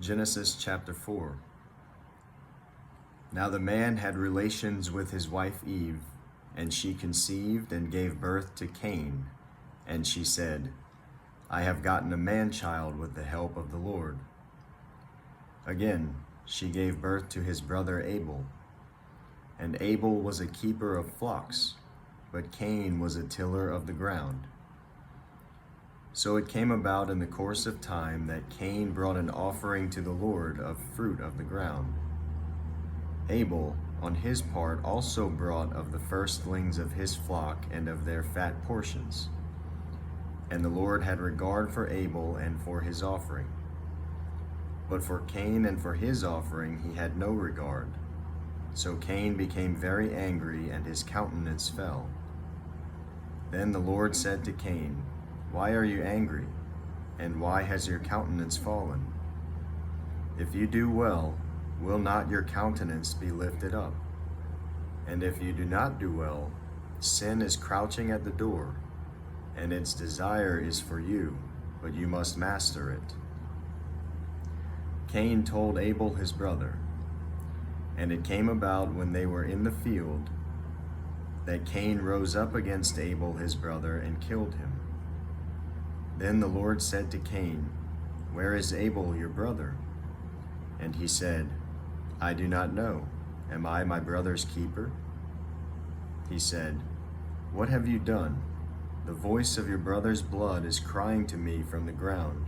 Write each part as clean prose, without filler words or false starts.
Genesis chapter 4. Now the man had relations with his wife Eve, and she conceived and gave birth to Cain. And she said, I have gotten a man-child with the help of the Lord. Again, she gave birth to his brother Abel. And Abel was a keeper of flocks, but Cain was a tiller of the ground. So it came about in the course of time that Cain brought an offering to the Lord of fruit of the ground. Abel, on his part, also brought of the firstlings of his flock and of their fat portions. And the Lord had regard for Abel and for his offering. But for Cain and for his offering he had no regard. So Cain became very angry, and his countenance fell. Then the Lord said to Cain, Why are you angry, and why has your countenance fallen? If you do well, will not your countenance be lifted up? And if you do not do well, sin is crouching at the door, and its desire is for you, but you must master it. Cain told Abel his brother, and it came about when they were in the field that Cain rose up against Abel his brother and killed him. Then the Lord said to Cain, Where is Abel your brother? And he said, I do not know. Am I my brother's keeper? He said, What have you done? The voice of your brother's blood is crying to me from the ground.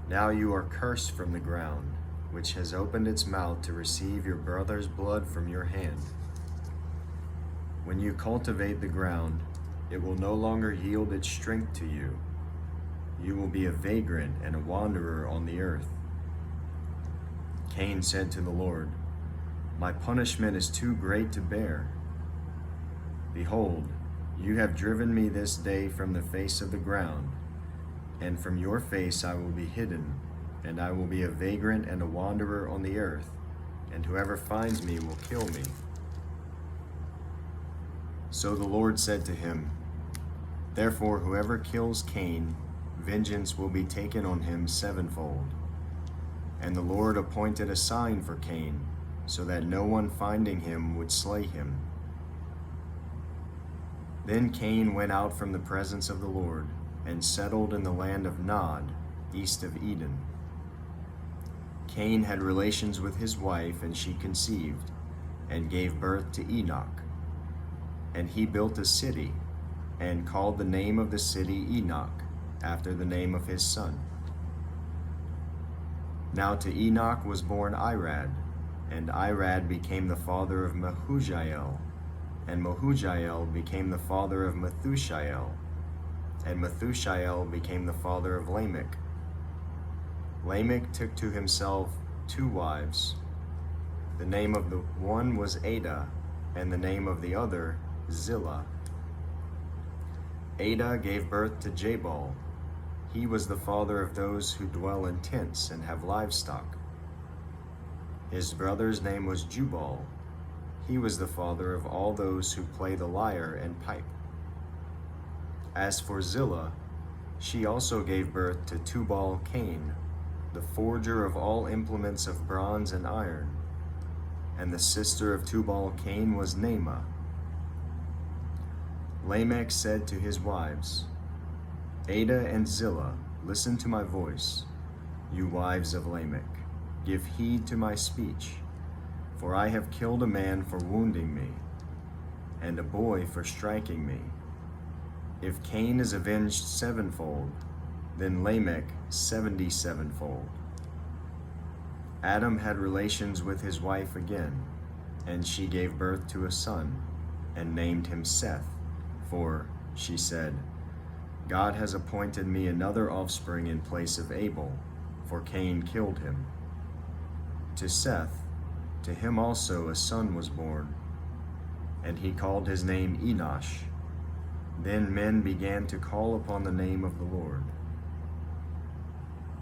Now you are cursed from the ground, which has opened its mouth to receive your brother's blood from your hand. When you cultivate the ground, it will no longer yield its strength to you. You will be a vagrant and a wanderer on the earth. Cain said to the Lord, My punishment is too great to bear. Behold, you have driven me this day from the face of the ground, and from your face I will be hidden, and I will be a vagrant and a wanderer on the earth, and whoever finds me will kill me. So the Lord said to him, Therefore whoever kills Cain, vengeance will be taken on him sevenfold. And the Lord appointed a sign for Cain, so that no one finding him would slay him. Then Cain went out from the presence of the Lord, and settled in the land of Nod, east of Eden. Cain had relations with his wife, and she conceived, and gave birth to Enoch. And he built a city, and called the name of the city Enoch, after the name of his son. Now to Enoch was born Irad, and Irad became the father of Mehujael, and Mehujael became the father of Methushael, and Methushael became the father of Lamech. Lamech took to himself 2 wives. The name of the one was Adah, and the name of the other Zillah. Adah gave birth to Jabal. He was the father of those who dwell in tents and have livestock. His brother's name was Jubal. He was the father of all those who play the lyre and pipe. As for Zillah, she also gave birth to Tubal-Cain, the forger of all implements of bronze and iron. And the sister of Tubal-Cain was Naamah. Lamech said to his wives, Adah and Zillah, listen to my voice, you wives of Lamech. Give heed to my speech, for I have killed a man for wounding me, and a boy for striking me. If Cain is avenged sevenfold, then Lamech 77-fold. Adam had relations with his wife again, and she gave birth to a son, and named him Seth, for, she said, God has appointed me another offspring in place of Abel, for Cain killed him. To Seth, to him also a son was born, and he called his name Enosh. Then men began to call upon the name of the Lord.